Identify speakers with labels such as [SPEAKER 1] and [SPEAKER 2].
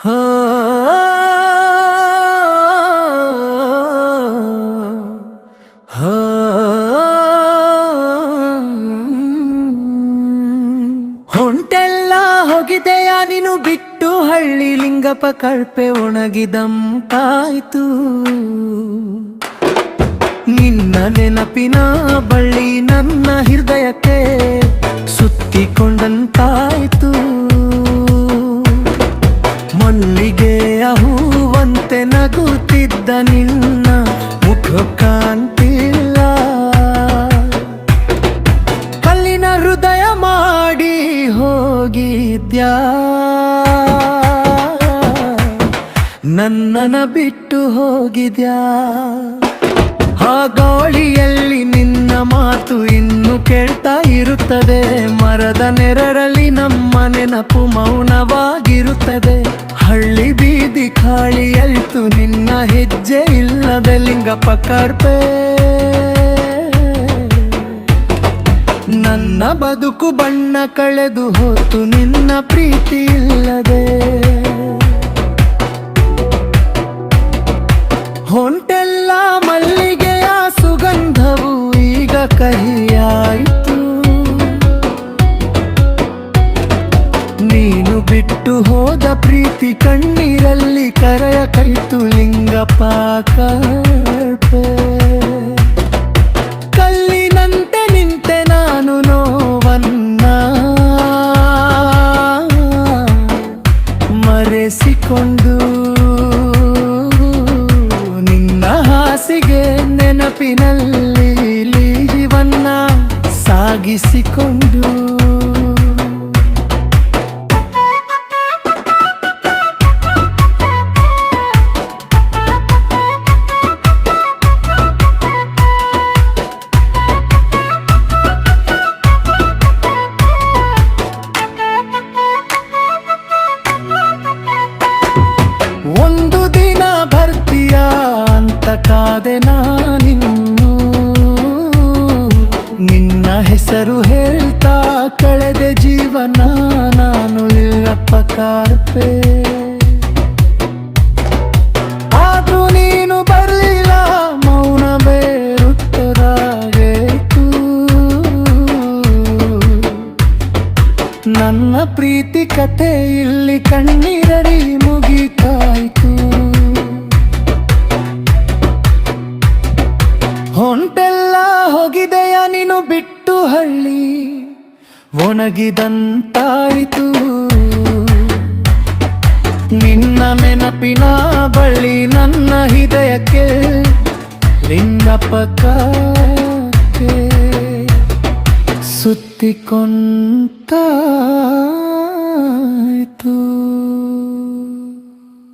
[SPEAKER 1] ಹೋ ಹೋ ಹೊಂಟೆಲ್ಲ ಹೋಗಿದೆಯಾ ನೀನು ಬಿಟ್ಟು ಹಳ್ಳಿ ಲಿಂಗಪ್ಪ ಕಳ್ಪೆ ಒಣಗಿದಂತಾಯ್ತು ನಿನ್ನ ನೆನಪಿನ ಬಳ್ಳಿ ನನ್ನ ಹೃದಯಕ್ಕೆ ಸುತ್ತಿಕೊಂಡಂತಾಯ್ತು ಮಲ್ಲಿಗೆಯ ಹೂವಂತೆ ನಗುತ್ತಿದ್ದ ನಿನ್ನ ಮುಖ ಕಾಣ್ತಿಲ್ಲ ಕಲ್ಲಿನ ಹೃದಯ ಮಾಡಿ ಹೋಗಿದ್ಯಾ ನನ್ನನ ಬಿಟ್ಟು ಹೋಗಿದ್ಯಾ ಆ ಗಾಳಿಯಲ್ಲಿ ನಿನ್ನ ಮಾತು ಇನ್ನು ಕೇಳ್ತಾ ಇರುತ್ತದೆ ಮರದ ನೆರಳಲ್ಲಿ ನಮ್ಮ ನೆನಪು ಮೌನವಾಗಿರುತ್ತದೆ ಹಳ್ಳಿ ಬೀದಿ ಖಾಳಿಯಲ್ತು ನಿನ್ನ ಹೆಜ್ಜೆ ಇಲ್ಲದೆ ಲಿಂಗಪ್ಪ ಕಳ್ಪೆ ನನ್ನ ಬದುಕು ಬಣ್ಣ ಕಳೆದು ಹೋತು ನಿನ್ನ ಪ್ರೀತಿ ಇಲ್ಲದೆ ಹೊಂಟೆಲ್ಲ ಮಲ್ಲಿಗೆಯ ಸುಗಂಧವು ಈಗ ಕಹಿಯಾಯಿತು ನೀನು ಬಿಟ್ಟು ಹೋದ ಪ್ರೀತಿ ಕಣ್ಣೀರಲ್ಲಿ ಕರೆಯ ಕೈತು ಲಿಂಗಪ್ಪ ಕಳ್ಪೆ ಕಲ್ಲಿನಂತೆ ನಿಂತೆ ನಾನು ನೋವನ್ನ ಮರೆಸಿಕೊಂಡು ಹಾಸಿಗೆ ನೆನಪಿನಲ್ಲಿ ಜೀವನ ಸಾಗಿಸಿಕೊಂಡು ಒಂದು ದಿನ ಬರ್ತೀಯ ಅಂತ ಕಾದೆ ನಾನಿನ್ನು ನಿನ್ನ ಹೆಸರು ಹೇಳ್ತಾ ಕಳೆದೆ ಜೀವನ ನಾನು ಲಿಂಗಪ್ಪ ಕಳ್ಪೆ ಆದ್ರೂ ನೀನು ಬರ್ಲಿಲ್ಲ ಮೌನ ಬೇರುತ್ತದಾಗೇತು ನನ್ನ ಪ್ರೀತಿ ಕಥೆ ಇಲ್ಲಿ ಕಣ್ಣೀರಡಿ ಮುಗಿತಾಯ್ತು ಹೊಂಟೆಲ್ಲ ಹೋಗಿದೆಯ ನೀನು ಬಿಟ್ಟು ಹಳ್ಳಿ ಒಣಗಿದಂತಾಯಿತು ನಿನ್ನ ನೆನಪಿನ ಬಳ್ಳಿ ನನ್ನ ಹೃದಯಕ್ಕೆ ಲಿಂಗಪ್ಪ ಕಳ್ಪೆ ಸುತ್ತಿಕೊಂಡ